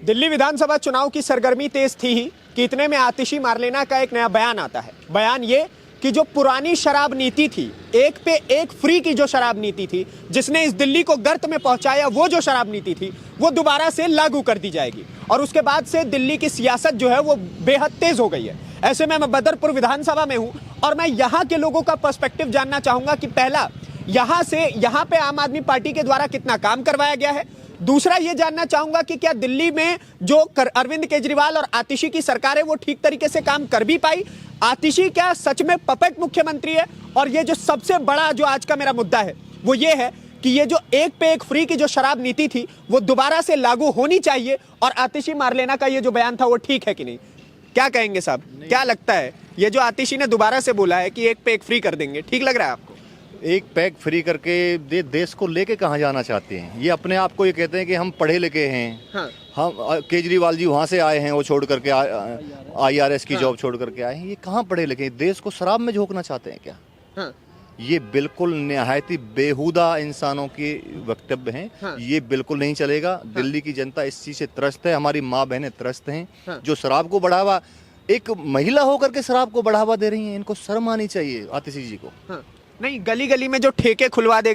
दिल्ली विधानसभा चुनाव की सरगर्मी तेज थी ही कि इतने में आतिशी मारलेना का एक नया बयान आता है। बयान ये कि जो पुरानी शराब नीति थी, एक पे एक फ्री की जो शराब नीति थी, जिसने इस दिल्ली को गर्त में पहुंचाया, वो जो शराब नीति थी वो दोबारा से लागू कर दी जाएगी। और उसके बाद से दिल्ली की सियासत जो है वो बेहद तेज हो गई है। ऐसे में मैं बदरपुर विधानसभा में हूं और मैं यहाँ के लोगों का पर्सपेक्टिव जानना चाहूंगा कि पहला, यहाँ पे आम आदमी पार्टी के द्वारा कितना काम करवाया गया है। दूसरा ये जानना चाहूंगा कि क्या दिल्ली में जो अरविंद केजरीवाल और आतिशी की सरकार है वो ठीक तरीके से काम कर भी पाई। आतिशी क्या सच में पपेट मुख्यमंत्री है। और ये जो सबसे बड़ा जो आज का मेरा मुद्दा है वो ये है कि ये जो एक पे एक फ्री की जो शराब नीति थी वो दोबारा से लागू होनी चाहिए। और आतिशी मारलेना का ये जो बयान था वो ठीक है कि नहीं, क्या कहेंगे साहब? क्या लगता है ये जो आतिशी ने दोबारा से बोला है कि एक पे एक फ्री कर देंगे, ठीक लग रहा है आपको? एक पैक फ्री करके देश को लेके कहाँ जाना चाहते हैं? ये अपने आप को ये कहते हैं कि हम पढ़े लिखे हैं। हाँ। हम केजरीवाल जी वहाँ से आए हैं, वो छोड़ करके IRS की जॉब छोड़ करके आए हैं। ये कहाँ पढ़े लिखे? देश को शराब में झोंकना चाहते हैं क्या? हाँ। ये बिल्कुल निहायत ही बेहुदा इंसानों के वक्तव्य हैं। हाँ। ये बिल्कुल नहीं चलेगा। हाँ। दिल्ली की जनता इस चीज से त्रस्त है, हमारी माँ बहनें त्रस्त हैं। हाँ। जो शराब को बढ़ावा, एक महिला होकर के शराब को बढ़ावा दे रही हैं, इनको शर्म आनी चाहिए आतिशी जी को। हाँ। नहीं, गली गली में जो ठेके खुलवा दिए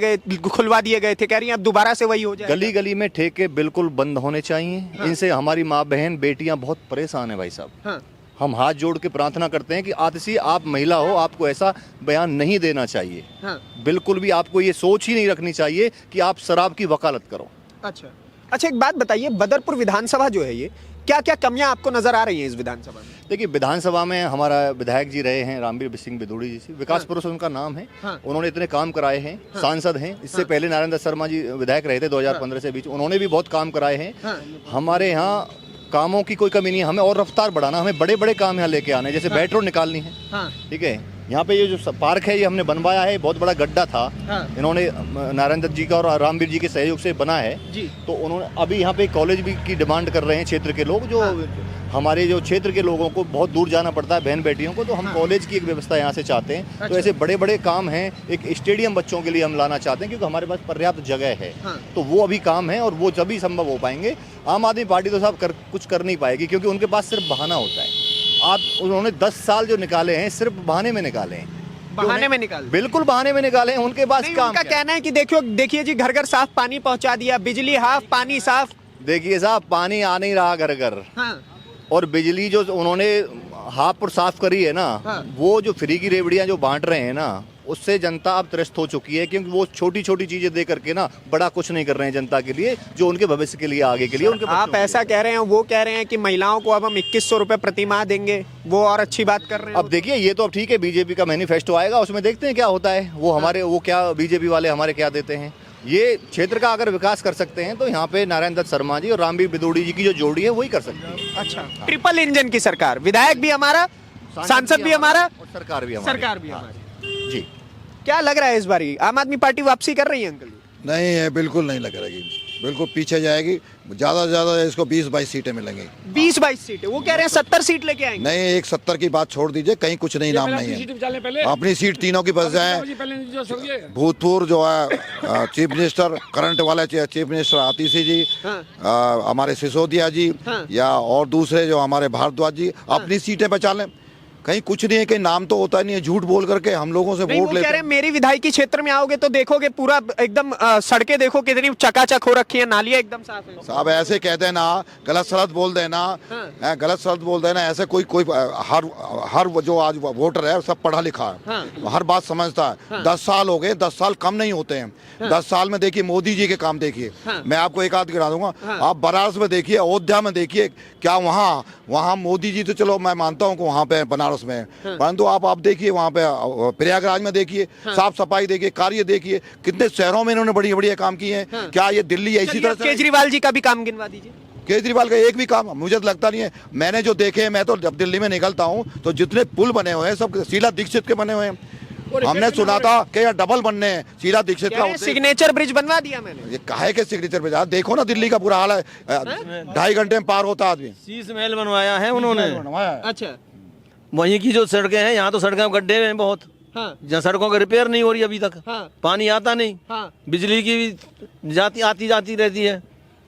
गए थे, कह रही हैं अब दोबारा से वही हो जाए। गली गली में ठेके बिल्कुल बंद होने चाहिए। हाँ। इनसे हमारी माँ बहन बेटियां बहुत परेशान है भाई साहब। हाँ। हम हाथ जोड़ के प्रार्थना करते हैं कि आतिशी आप महिला हो, आपको ऐसा बयान नहीं देना चाहिए। हाँ। बिल्कुल भी आपको ये सोच ही नहीं रखनी चाहिए कि आप शराब की वकालत करो। अच्छा, एक बात बताइए, बदरपुर विधानसभा जो है ये क्या क्या कमियां आपको नजर आ रही हैं इस विधानसभा में? देखिए, विधानसभा में हमारा विधायक जी रहे हैं रामवीर सिंह बिदूड़ी जी से, विकास पुरुष उनका नाम है। हाँ। उन्होंने इतने काम कराए हैं। हाँ। सांसद हैं। इससे पहले नारायण दत्त शर्मा जी विधायक रहे थे 2015 से बीच, उन्होंने भी बहुत काम कराए हैं। हाँ। हमारे यहाँ कामों की कोई कमी नहीं है। हमें और रफ्तार बढ़ाना, हमें बड़े बड़े काम यहाँ लेके आने, जैसे मेट्रो निकालनी है। हाँ। ठीक है, यहाँ पे ये जो पार्क है ये हमने बनवाया है, बहुत बड़ा गड्ढा था। हाँ। इन्होंने नारायण दत्त जी का और रामवीर जी के सहयोग से बना है जी। तो उन्होंने अभी यहाँ पे कॉलेज भी की डिमांड कर रहे हैं क्षेत्र के लोग, जो हाँ। हमारे जो क्षेत्र के लोगों को बहुत दूर जाना पड़ता है, बहन बेटियों को, तो हम कॉलेज की एक व्यवस्था यहाँ से चाहते हैं। अच्छा। तो ऐसे बड़े बड़े काम हैं। एक स्टेडियम बच्चों के लिए हम लाना चाहते हैं, क्योंकि हमारे पास पर्याप्त जगह है। हाँ। तो वो अभी काम है और वो जब ही संभव हो पाएंगे। आम आदमी पार्टी तो साहब कुछ कर नहीं पाएगी, क्योंकि उनके पास सिर्फ बहाना होता है। उन्होंने 10 साल जो निकाले हैं सिर्फ बहाने में निकाले हैं। बहाने में निकाले, बिल्कुल बहाने में निकाले हैं। उनके पास काम उनका कहना है कि देखिए जी, घर घर साफ पानी पहुंचा दिया, बिजली हाफ, पानी साफ। देखिए साहब, पानी आ नहीं रहा घर घर। हाँ। और बिजली जो उन्होंने हाफ और साफ करी है ना। हाँ। वो जो फ्री की रेवड़ियां जो बांट रहे हैं ना, उससे जनता अब त्रस्त हो चुकी है, क्योंकि वो छोटी छोटी चीजें दे करके ना बड़ा कुछ नहीं कर रहे हैं जनता के लिए, जो उनके भविष्य के लिए, आगे के लिए उनके। आप ऐसा कह रहे हैं, वो कह रहे हैं कि महिलाओं को अब हम 2100 रुपए प्रति माह देंगे, वो और अच्छी बात कर रहे हैं। अब देखिए, ये तो अब ठीक है, बीजेपी का मैनिफेस्टो आएगा, उसमें देखते हैं क्या होता है। वो हमारे वो क्या बीजेपी वाले हमारे क्या देते हैं। ये क्षेत्र का अगर विकास कर सकते हैं तो यहाँ पे नारायण दत्त शर्मा जी और रामवीर बिदूड़ी जी की जो जोड़ी है वही कर सकते हैं। अच्छा, ट्रिपल इंजन की सरकार, विधायक भी हमारा, सांसद भी हमारा और सरकार भी हमारी। जी, क्या लग रहा है इस बारी आम आदमी पार्टी वापसी कर रही है अंकल? नहीं है, बिल्कुल नहीं लग रही, बिल्कुल पीछे जाएगी। ज्यादा से ज्यादा इसको 20-22 सीटें मिलेंगी। 20-22 सीटें? वो कह रहे हैं 70 सीट लेके आएंगे। नहीं, एक 70 की बात छोड़ दीजिए, कहीं कुछ नहीं, नाम नहीं है। अपनी सीट तीनों की बस जाए। भूतपूर्व जो है चीफ मिनिस्टर, करंट वाले चीफ मिनिस्टर आतिशी जी, हमारे सिसोदिया जी, या और दूसरे जो हमारे भारद्वाज जी, अपनी सीटें बचा लें। कहीं कुछ नहीं है, कहीं नाम तो होता नहीं है, झूठ बोल करके हम लोगों से वोट लेते हैं। मेरी विधायकी क्षेत्र में आओगे तो देखोगे पूरा एकदम सड़कें देखो कितनी चकाचक हो रखी है, नालियां एकदम साफ है। साहब ऐसे कह देना, गलत सलत बोल देना। हाँ। गलत सलत बोल देना, ऐसे कोई हर जो आज वोटर है सब पढ़ा लिखा है। हाँ। हर बात समझता है। हाँ। 10 साल हो गए, 10 साल कम नहीं होते हैं। हाँ। 10 साल में देखिए मोदी जी के काम देखिए। हाँ। मैं आपको एक आध गिरा दूंगा। हाँ। आप बनारस में देखिए, अयोध्या में देखिए, क्या वहाँ मोदी जी तो चलो मैं मानता हूँ कि वहाँ पे बनारस में, परंतु आप देखिए वहाँ पे प्रयागराज में देखिए। हाँ। साफ सफाई देखिए, कार्य देखिए, कितने शहरों में इन्होंने बढ़िया बढ़िया काम किए हैं। हाँ। क्या ये दिल्ली ऐसी तरह से? केजरीवाल जी का भी काम गिनवा दीजिए। केजरीवाल का एक भी काम मुझे तो लगता नहीं है। मैंने जो देखे, मैं तो जब दिल्ली में निकलता हूँ तो जितने पुल बने हुए हैं सब शीला दीक्षित के बने हुए हैं। हमने सुना था कि यार डबल बनने हैं, शीला दीक्षित का सिग्नेचर ब्रिज बनवा दिया मैंने। ये काहे के सिग्नेचर ब्रिज? देखो ना दिल्ली का पूरा हाल है, 2.5 घंटे में पार होता आदमी। शीश महल बनवाया है उन्होंने। अच्छा, वहीं की जो सड़कें हैं, यहाँ तो सड़कें गड्ढे हैं बहुत। हाँ। जहाँ सड़कों का रिपेयर नहीं हो रही अभी तक। हाँ। पानी आता नहीं। हाँ। बिजली की भी आती जाती रहती है।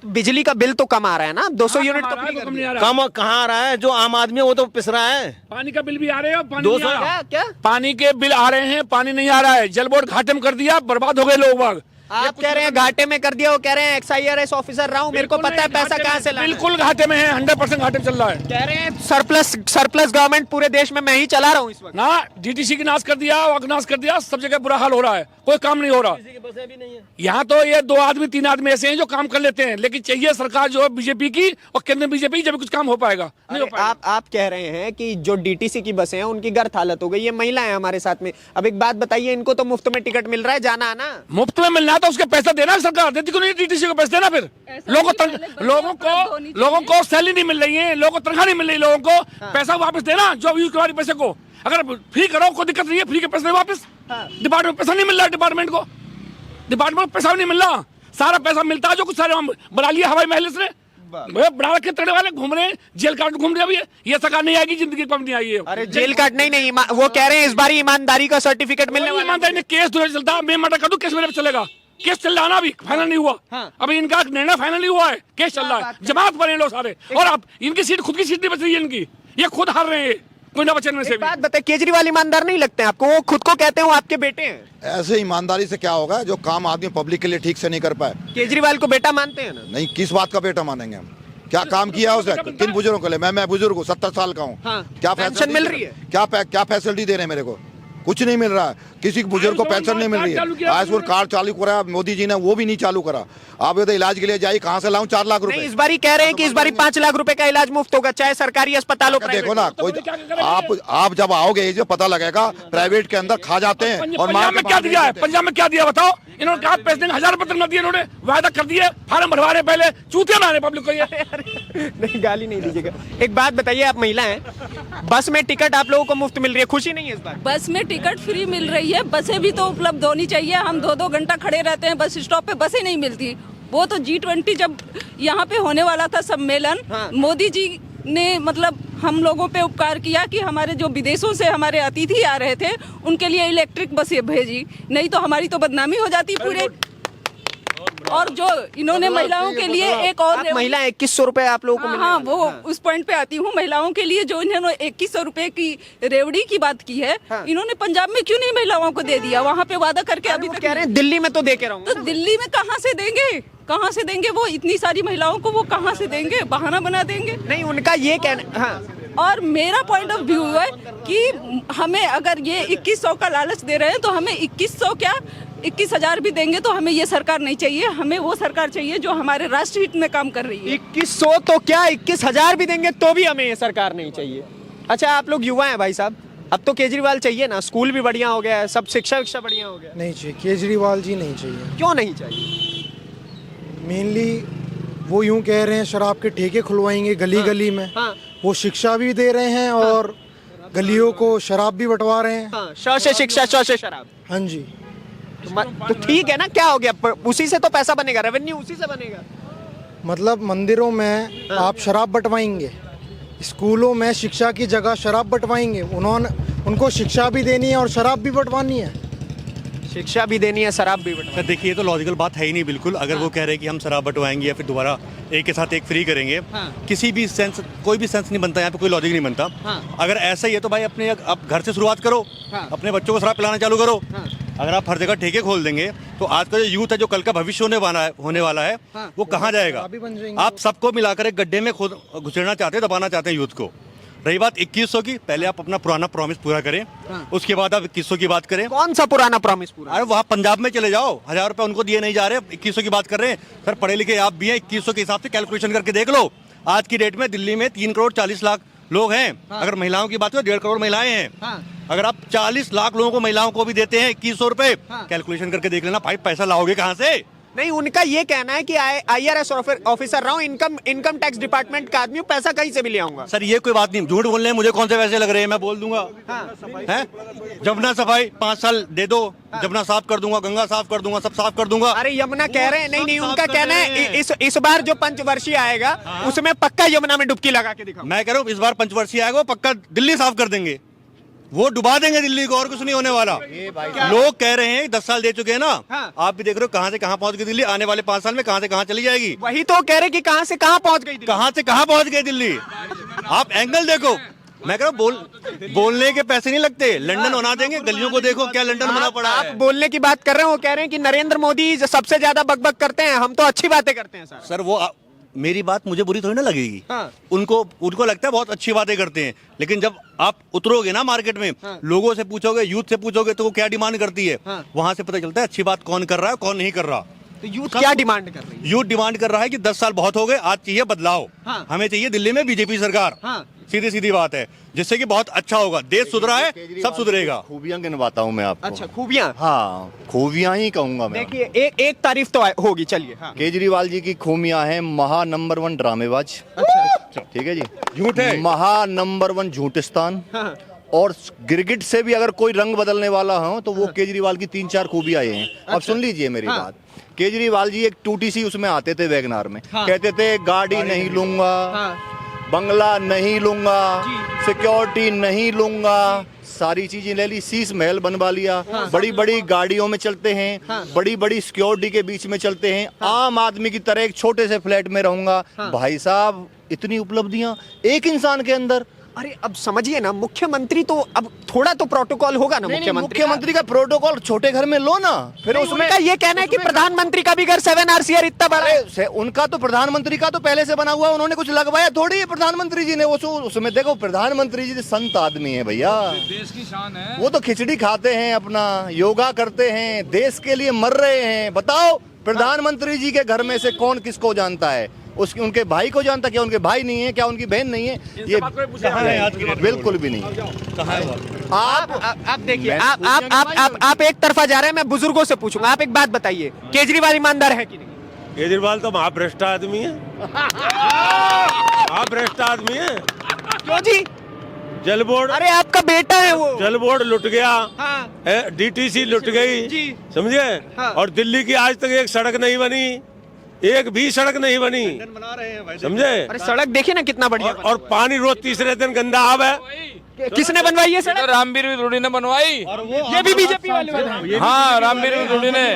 बिजली का बिल तो कम आ रहा है ना, 200 यूनिट तो फ्री कर कम नहीं दिया। आ रहा। कम कहाँ आ रहा है? जो आम आदमी है वो तो पिस रहा है। पानी का बिल भी आ रहे हैं, पानी 200 नहीं आ रहा। क्या पानी के बिल आ रहे हैं, पानी नहीं आ रहा है। जल बोर्ड घाटे में कर दिया, बर्बाद हो गए लोग बाग। आप कह रहे हैं घाटे में कर दिया, वो कह रहे हैं XIRS ऑफिसर रहा हूं, मेरे को पता है पैसा कहाँ से लाना है। बिल्कुल घाटे में है, 100% घाटे में चल रहा है कह रहे हैं सरप्लस गवर्नमेंट पूरे देश में मैं ही चला रहा हूँ इस वक्त। ना। डीटीसी की नाश कर दिया, वक्त नाश कर दिया, सब जगह बुरा हाल हो रहा है, कोई काम नहीं हो रहा। यहाँ तो ये 2 आदमी 3 आदमी ऐसे हैं जो काम कर लेते हैं, लेकिन चाहिए सरकार जो है बीजेपी की और केंद्र बीजेपी की, जब कुछ काम हो पाएगा। नहीं हो पाएगा। आप कह रहे हैं कि जो डीटीसी की बसें हैं उनकी गर्थ हालत हो गई, ये महिलाएं हैं हमारे साथ में। अब एक बात बताइए, इनको तो मुफ्त में टिकट मिल रहा है जाना आना, मुफ्त में मिलना है तो उसके पैसा देना है सरकार, देती क्यों नहीं? डीटीसी को पैसे देना। फिर लोगों को सैलरी नहीं मिल रही है, लोगों को तनख्वाह नहीं मिल रही, लोगों को पैसा वापस देना जो यूज करवा रही पैसे को। अगर फ्री करो कोई दिक्कत नहीं है, फ्री के पैसे वापस। डिपार्टमेंट पैसा नहीं मिल रहा, डिपार्टमेंट को पैसा नहीं मिल रहा। सारा पैसा मिलता है जो कुछ सारे बना लिया हवाई महल से, बड़ा रखे तड़े वाले घूम रहे हैं, जेल काट घूम रहे हैं। ये सरकार नहीं आएगी, जिंदगी पर नहीं आई है। अरे जेल काट नहीं, वो कह रहे हैं इस बार ईमानदारी का सर्टिफिकेट मिलने वाला है। ईमानदारी ने केस दूसरा चलता, मैं मर्डर कर दूं, केस मेरे पे चलेगा। केस चल रहा है ना, अभी फाइनल नहीं हुआ। अभी इनका निर्णय फाइनल नहीं हुआ है, केस चल रहा है, जमात पर हैं लोग सारे। और अब इनकी सीट, खुद की सीट नहीं बच रही है इनकी, ये खुद हार रहे हैं, कोई ना बचने से। बात बताए, केजरीवाल ईमानदार नहीं लगते हैं आपको? वो खुद को कहते हैं वो आपके बेटे हैं। ऐसे ईमानदारी से क्या होगा जो काम आदमी पब्लिक के लिए ठीक से नहीं कर पाए? केजरीवाल को बेटा मानते हैं ना? नहीं, किस बात का बेटा मानेंगे हम? क्या काम किया उसने? किन बुजुर्गों के लिए? मैं बुजुर्ग हूँ, 70 साल का हूँ। क्या पेंशन मिल रही है? क्या फैसिलिटी दे रहे हैं मेरे को? कुछ नहीं मिल रहा है, किसी बुजुर्ग को पेंशन नहीं मिल रही है। आयुष्मान कार्ड चालू करा मोदी जी ने, वो भी नहीं चालू करा। आप ये तो इलाज के लिए जाइए, कहाँ से लाऊं 4 लाख रुपए? इस बारी कह रहे हैं कि इस बारी 5 लाख रुपए का इलाज मुफ्त होगा, चाहे सरकारी अस्पतालों पर। देखो ना, कोई आप जब आओगे जो पता लगेगा, प्राइवेट के अंदर खा जाते हैं। और पंजाब में क्या दिया है? पंजाब में क्या दिया बताओ? इन्होंने कहा पैसे देंगे, 1000 रुपए तक न दिए, इन्होंने वायदा कर दिए, फार्म भरवा रहे, पहले चूतिया बना रहे पब्लिक को। ये नहीं, गाली नहीं दीजिएगा। एक बात बताइए, आप महिला हैं, बस में टिकट आप लोगों को मुफ्त मिल रही है, खुशी नहीं है इस बार? बस में टिकट फ्री मिल रही है, बसें भी तो उपलब्ध होनी चाहिए। हम 2-2 घंटा खड़े रहते हैं बस स्टॉप पे, बसें नहीं मिलती। वो तो G20 जब यहाँ पे होने वाला था सम्मेलन, मोदी जी ने मतलब हम लोगों पे उपकार किया कि हमारे जो विदेशों से हमारे अतिथि आ रहे थे उनके लिए इलेक्ट्रिक बसें भेजी, नहीं तो हमारी तो बदनामी हो जाती पूरे। और जो इन्होंने महिलाओं के लिए एक और महिला 2100 रुपए आप लोगों को मिलने हाँ, वाले वो हैं। उस पॉइंट पे आती हूँ। महिलाओं के लिए जो इन्होंने 2100 रुपए की रेवड़ी की बात की है, इन्होंने पंजाब में क्यों नहीं महिलाओं को दे दिया? वहाँ पे वादा करके अभी वो तक कह रहे हैं दिल्ली में तो दे के रहूंगा। तो दिल्ली में कहाँ से देंगे? कहाँ से देंगे? वो इतनी सारी महिलाओं को वो कहाँ से देंगे? बहाना बना देंगे। नहीं, उनका ये कहना, हाँ, और मेरा पॉइंट ऑफ व्यू है कि हमें अगर ये 2100 का लालच दे रहे हैं तो हमें 2100 क्या 21,000 भी देंगे तो हमें ये सरकार नहीं चाहिए। हमें वो सरकार चाहिए जो हमारे राष्ट्र हित में काम कर रही है। 2100 तो क्या 21,000 भी देंगे तो भी हमें ये सरकार नहीं चाहिए। अच्छा, आप लोग युवा हैं भाई साहब, अब तो केजरीवाल चाहिए ना, स्कूल भी बढ़िया हो गया है, सब शिक्षा बढ़िया हो गया। नहीं चाहिए, केजरीवाल जी नहीं चाहिए। क्यों नहीं चाहिए? मेनली वो यूं कह रहे हैं शराब के ठेके खुलवाएंगे गली गली में। वो शिक्षा भी दे रहे हैं और गलियों को शराब भी बंटवा रहे हैं। श से शिक्षा, श से शराब। हाँ जी, तो ठीक है ना, क्या हो गया? उसी से तो पैसा बनेगा, रेवेन्यू उसी से बनेगा। मतलब मंदिरों में आप शराब बंटवाएंगे, स्कूलों में शिक्षा की जगह शराब बंटवाएंगे। उनको शिक्षा भी देनी है और शराब भी बंटवानी है। शिक्षा भी देनी है, शराब भी बंटवानी। सर देखिए, ये तो लॉजिकल बात है ही नहीं बिल्कुल। अगर वो कह रहे हैं कि हम शराब बंटवाएंगे या फिर दोबारा एक के साथ एक फ्री करेंगे, किसी भी सेंस, कोई भी सेंस नहीं बनता, यहाँ पे कोई लॉजिक नहीं बनता। अगर ऐसा ही है तो भाई अपने अब घर से शुरुआत करो, अपने बच्चों को शराब पिलाना चालू करो। अगर आप हर जगह ठेके खोल देंगे तो आज का जो यूथ है, जो कल का भविष्य होने वाला है, वो कहाँ जाएगा? आप सबको मिलाकर एक गड्ढे में खुद घुसेड़ना चाहते हैं, दबाना चाहते हैं यूथ को। रही बात 2100 की, पहले आप अपना पुराना प्रॉमिस पूरा करें, उसके बाद आप 2100 की बात करें। कौन सा पुराना प्रॉमिस पूरा? अरे वहाँ पंजाब में चले जाओ, 1000 रुपए उनको दिए नहीं जा रहे, 2100 की बात कर रहे हैं। सर पढ़े लिखे आप भी हैं, 2100 के हिसाब से कैलकुलेशन करके देख लो। आज की डेट में दिल्ली में 3 करोड़ 40 लाख लोग हैं। अगर महिलाओं की बात करो, 1.5 करोड़ महिलाएं हैं। अगर आप 40 लाख लोगों को, महिलाओं को भी देते हैं 2100 रुपए, कैलकुलेशन करके देख लेना भाई, पैसा लाओगे कहाँ से? नहीं, उनका ये कहना है कि IRS ऑफिसर रहा हूँ, इनकम टैक्स डिपार्टमेंट का आदमी हूँ, पैसा कहीं से भी ले आऊंगा। सर ये कोई बात नहीं, झूठ बोलने हैं, मुझे कौन से पैसे लग रहे हैं, मैं बोल दूंगा। हैं? जमुना सफाई 5 साल दे दो, जमुना साफ कर दूंगा, गंगा साफ कर दूंगा, सब साफ कर दूंगा। अरे यमुना कह रहे हैं, नहीं, उनका कहना है इस बार जो पंचवर्षीय आएगा उसमें पक्का यमुना में डुबकी लगा के दिखाओ। मैं कह रहा हूँ इस बार पंचवर्षीय आएगा, पक्का दिल्ली साफ कर देंगे। वो डुबा देंगे दिल्ली को, और कुछ नहीं होने वाला। लोग कह रहे हैं 10 साल दे चुके हैं ना। हाँ। आप भी देख रहे हो कहां से कहां पहुंच गई दिल्ली, आने वाले 5 साल में कहां से कहां चली जाएगी। वही तो कह रहे कि कहां से कहां पहुंच गई दिल्ली। कहां से कहां पहुंच गई दिल्ली। आप एंगल देखो, मैं कह रहा हूं बोलने के पैसे नहीं लगते, लंदन बना देंगे। गलियों को देखो क्या लंदन बना पड़ा आप है। बोलने की बात कर रहे हैं, वो कह रहे हैं कि नरेंद्र मोदी सबसे ज्यादा बकबक करते हैं, हम तो अच्छी बातें करते हैं सर। सर वो मेरी बात मुझे बुरी थोड़ी ना लगेगी। हाँ। उनको लगता है बहुत अच्छी बातें करते हैं, लेकिन जब आप उतरोगे ना मार्केट में, लोगों से पूछोगे, यूथ से पूछोगे तो वो क्या डिमांड करती है, वहां से पता चलता है अच्छी बात कौन कर रहा है कौन नहीं कर रहा। तो यूथ क्या डिमांड कर रही है? यूथ डिमांड कर रहा है कि 10 साल बहुत हो गए, आज चाहिए बदलाव। हाँ। हमें चाहिए दिल्ली में बीजेपी सरकार। हाँ। सीधी सीधी बात है, जिससे कि बहुत अच्छा होगा, देश सुधरा है, सब सुधरेगा। खूबियां गिनवाता हूँ मैं आपको। अच्छा, खूबियां। हाँ, खूबियां ही कहूंगा मैं। देखिए एक तारीफ तो होगी, चलिए। हाँ। केजरीवाल जी की खूबियां हैं, महा नंबर 1 ड्रामेबाज। अच्छा। ठीक है जी, झूठ है। महा नंबर 1 झूठिस्तान। हाँ। और गिरगिट से भी अगर कोई रंग बदलने वाला हो तो वो केजरीवाल की 3-4 खूबियां ये हैं। अब सुन लीजिए मेरी बात। केजरीवाल जी एक टूटी सी उसमें आते थे वैगनार में, कहते थे गाड़ी नहीं लूंगा, बंगला नहीं लूंगा, सिक्योरिटी नहीं लूंगा, सारी चीजें ले ली, शीश महल बनवा लिया, बड़ी बड़ी गाड़ियों में चलते हैं, बड़ी बड़ी सिक्योरिटी के बीच में चलते हैं, आम आदमी की तरह एक छोटे से फ्लैट में रहूंगा। भाई साहब, इतनी उपलब्धियां एक इंसान के अंदर। अरे अब समझिए ना, मुख्यमंत्री तो अब थोड़ा तो प्रोटोकॉल होगा ना। मुख्यमंत्री का प्रोटोकॉल छोटे घर में लो ना, फिर उसमें उनका ये कहना है कि प्रधानमंत्री का भी घर 7 RCR इतना बड़ा है। अरे उनका तो प्रधानमंत्री का तो पहले से बना हुआ, उन्होंने कुछ लगवाया थोड़ी है प्रधानमंत्री जी ने। वो उसमें देखो, प्रधानमंत्री जी संत आदमी है भैया, देश की शान है। वो तो खिचड़ी खाते हैं, अपना योगा करते हैं, देश के लिए मर रहे हैं। बताओ प्रधानमंत्री जी के घर में से कौन किसको जानता है? उनके भाई को जानता, क्या उनके भाई नहीं है, क्या उनकी बहन नहीं है? ये बिल्कुल भी नहीं। आप देखिए, आप एक तरफा जा रहे हैं, मैं बुजुर्गों से पूछूंगा। आप एक बात बताइए, केजरीवाल ईमानदार है कि नहीं? केजरीवाल तो महाभ्रष्ट आदमी है। महाभ्रष्ट आदमी है। क्यों जी? जल बोर्ड, अरे आपका बेटा है वो। जल बोर्ड लुट गया। हाँ। DTC लुट गई जी। समझे। हाँ। और दिल्ली की आज तक एक सड़क नहीं बनी, एक भी सड़क नहीं बनी, समझे। अरे सड़क देखिए ना कितना बढ़िया। और पानी रोज तीसरे दिन गंदा आव है। किसने बनवाई है सड़क? रामवीर विदुड़ी ने बनवाई। ये भी बीजेपी वाले बनाए। हाँ, रामवीर विदुड़ी ने।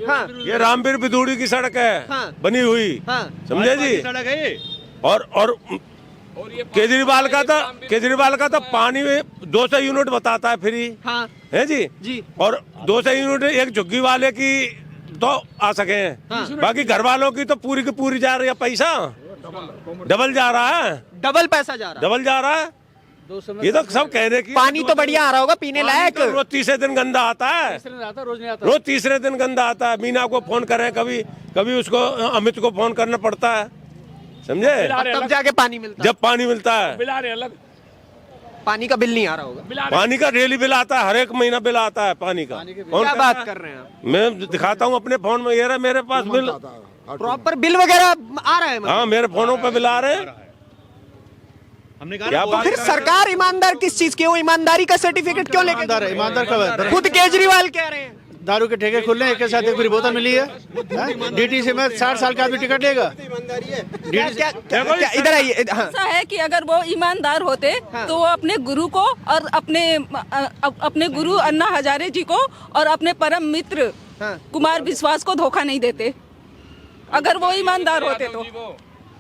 हाँ। ये रामवीर बिदूड़ी की सड़क है। हाँ। बनी हुई। हाँ। समझे जी। सड़क है ये। और केजरीवाल का तो पानी में 200 यूनिट बताता है फ्री। हाँ। है जी। जी। और 200 यूनिट एक झुग्गी वाले की तो आ सके हैं। हाँ। बाकी घर वालों की तो पूरी की पूरी जा रही है, पैसा डबल जा रहा है। डबल पैसा जा रहा है। डबल जा रहा है। ये तो सब कहने की। पानी तो बढ़िया आ रहा होगा पीने लायक। रोज तीसरे दिन गंदा आता है। रोज तीसरे दिन गंदा आता है। मीना को फोन करें, कभी उसको अमित को फोन करना पड़ता है, समझे। तब जाके पानी मिलता है। जब पानी मिलता है। अलग पानी का बिल नहीं आ रहा होगा। पानी का डेली बिल आता है, हर एक महीना बिल आता है पानी का। क्या बात कर रहे हैं आप? मैं दिखाता हूँ अपने फोन में, ये रहा मेरे पास बिल। प्रॉपर बिल वगैरह आ रहा है मतलब? हाँ, मेरे फोनों पे बिल आ रहे हैं। हमने क्या कहा फिर सरकार ईमानदार किस चीज की? वो ईमानदारी का सर्टिफिकेट क्यों लेके? ईमानदार कब? खुद केजरीवाल कह रहे हैं दारू के ठेके खुल रहे हैं, एक के साथ एक पूरी बोतल मिली है। DTC में 60 साल का आदमी टिकट लेगा। इधर आइए। हाँ। ऐसा है कि अगर वो ईमानदार होते तो वो अपने गुरु को और अपने गुरु अन्ना हजारे जी को और अपने परम मित्र कुमार विश्वास को धोखा नहीं देते, अगर वो ईमानदार होते तो।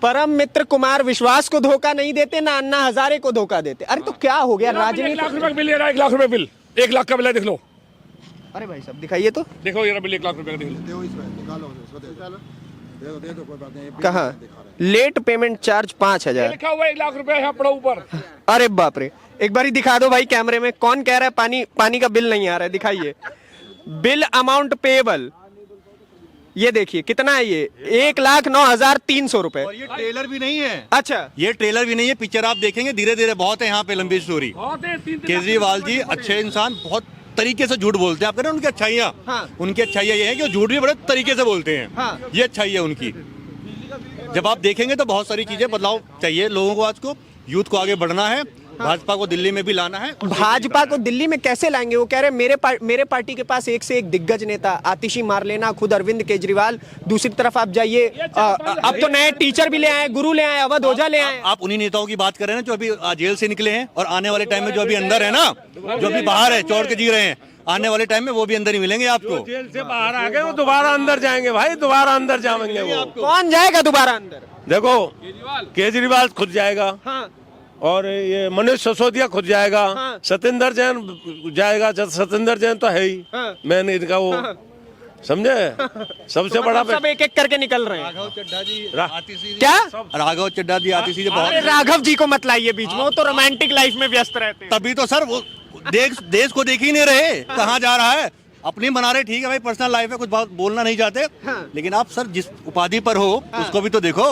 परम मित्र कुमार विश्वास को धोखा नहीं देते, ना अन्ना हजारे को धोखा देते। अरे तो क्या हो गया? 1 लाख राजनीति। रुपए बिल, 1 लाख रुपए बिल, 1 लाख का बिल है, देख लो। अरे भाई साहब दिखाइए तो। देखो ये बिल 1 लाख रुपए का, देख लो। कहाँ? लेट पेमेंट चार्ज 5000 लिखा हुआ 1 लाख रुपए यहाँ पड़ा ऊपर। अरे बाप रे, एक बारी दिखा दो भाई कैमरे में। कौन कह रहा है पानी का बिल नहीं आ रहा है? दिखाइए बिल अमाउंट पेएबल। ये देखिए कितना है ये, 1,09,300 रुपए। और ये ट्रेलर भी नहीं है। अच्छा, ये ट्रेलर भी नहीं है, पिक्चर आप देखेंगे धीरे धीरे। बहुत है यहाँ पे लंबी स्टोरी। केजरीवाल जी अच्छे इंसान, बहुत तरीके से झूठ बोलते हैं। आप कह रहे हैं उनकी अच्छाइयाँ। हाँ। उनकी अच्छाइयाँ ये है कि वो झूठ भी बड़े तरीके से बोलते हैं। हाँ। ये अच्छाई है उनकी। जब आप देखेंगे तो बहुत सारी चीजें बदलाव चाहिए लोगों को। आज को यूथ को आगे बढ़ना है भाजपा को दिल्ली में भी लाना है। भाजपा को दिल्ली में कैसे लाएंगे? वो कह रहे हैं मेरे पार्टी के पास एक से एक दिग्गज नेता, आतिशी मारलेना, खुद अरविंद केजरीवाल। दूसरी तरफ आप जाइए, अब तो नए टीचर भी ले आए, गुरु ले आए, अवध ओझा ले आए। आप उन्हीं नेताओं की बात कर रहे हैं जो अभी जेल से निकले हैं और आने वाले टाइम में जो अभी अंदर है ना, जो अभी बाहर है चौड़ के जी रहे हैं, आने वाले टाइम में वो भी अंदर ही मिलेंगे आपको। जेल से बाहर आ गए वो दोबारा अंदर जाएंगे भाई, दोबारा अंदर जाएंगे वो। कौन जाएगा दोबारा अंदर? देखो केजरीवाल खुद जाएगा, और ये मनीष सिसोदिया खुद जाएगा, सत्येंद्र जैन जाएगा। सत्येंद्र जैन तो है ही मैंने इनका वो, समझे, सबसे बड़ा सब एक एक करके निकल रहे हैं। क्या राघव चड्ढा जी आतिशी जी बहुत। अरे राघव जी को मत लाइए बीच में, वो तो रोमांटिक लाइफ में व्यस्त रहते हैं। तभी तो सर वो देश को देख ही नहीं रहे कहाँ जा रहा है, अपनी बना रहे। ठीक है भाई, पर्सनल लाइफ है, कुछ बात बोलना नहीं चाहते, लेकिन आप सर जिस उपाधि पर हो उसको भी तो देखो।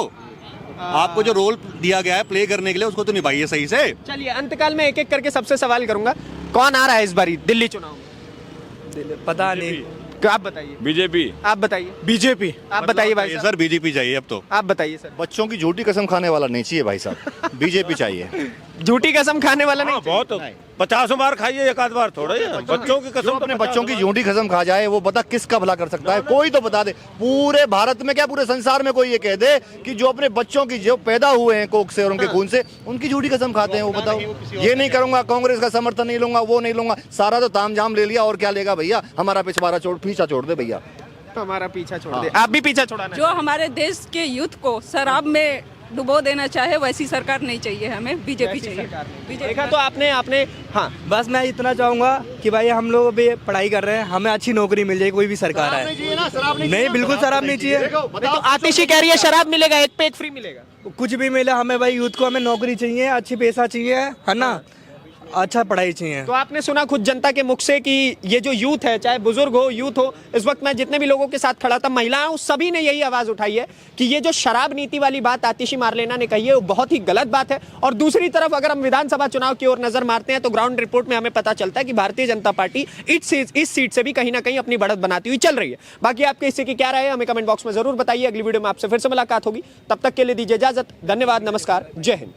आपको जो रोल दिया गया है प्ले करने के लिए, उसको तो निभाइए सही से। चलिए अंतकाल में एक एक करके सबसे सवाल करूंगा, कौन आ रहा है इस बारी दिल्ली चुनाव में? पता नहीं, आप बताइए। बीजेपी। आप बताइए। बीजेपी। आप बताइए भाई साहब। सर बीजेपी चाहिए अब तो। आप बताइए सर। बच्चों की झूठी कसम खाने वाला नहीं चाहिए भाई साहब, बीजेपी चाहिए। झूठी कसम खाने वाला नहीं? बहुत 50 बार खाइए, एक आध बार थोड़ा ही। बच्चों की कसम, अपने बच्चों की झूठी कसम खा जाए, वो बता किसका भला कर सकता है? कोई तो बता दे। पूरे भारत में क्या, पूरे संसार में कोई ये कह दे कि जो अपने बच्चों की, जो पैदा हुए हैं कोख से और उनके खून से, उनकी झूठी कसम खाते हैं, वो बताओ। ये नहीं करूंगा, कांग्रेस का समर्थन नहीं लूंगा, वो नहीं लूंगा, सारा तो तामझाम ले लिया, और क्या लेगा भैया? हमारा पिछवाड़ा पीछा छोड़ दे भैया, हमारा पीछा छोड़ दे। आप भी पीछा छोड़ाना। जो हमारे देश के यूथ को शराब में डुबो देना चाहे, वैसी सरकार नहीं चाहिए हमें, बीजेपी चाहिए। देखा तो आपने हाँ, बस मैं इतना चाहूंगा कि भाई हम लोग अभी पढ़ाई कर रहे हैं, हमें अच्छी नौकरी मिल जाए, कोई भी सरकार है। नहीं, बिल्कुल शराब नहीं चाहिए। तो आतिशी कह रही है शराब मिलेगा, एक पे एक फ्री मिलेगा। कुछ भी मिले हमें भाई, यूथ को हमें नौकरी चाहिए, अच्छी पैसा चाहिए, है ना, अच्छा पढ़ाई चाहिए। तो आपने सुना खुद जनता के मुख से कि ये जो यूथ है, चाहे बुजुर्ग हो, यूथ हो, इस वक्त मैं जितने भी लोगों के साथ खड़ा था, महिलाएं, उस सभी ने यही आवाज उठाई है कि ये जो शराब नीति वाली बात आतिशी मारलेना ने कही है, वो बहुत ही गलत बात है। और दूसरी तरफ अगर हम विधानसभा चुनाव की ओर नजर मारते हैं तो ग्राउंड रिपोर्ट में हमें पता चलता है कि भारतीय जनता पार्टी इस सीट से भी कहीं ना कहीं अपनी बढ़त बनाती हुई चल रही है। बाकी आपके इससे की क्या राय है, हमें कमेंट बॉक्स में जरूर बताइए। अगली वीडियो में आपसे फिर से मुलाकात होगी, तब तक के लिए दीजिए इजाजत। धन्यवाद, नमस्कार, जय हिंद।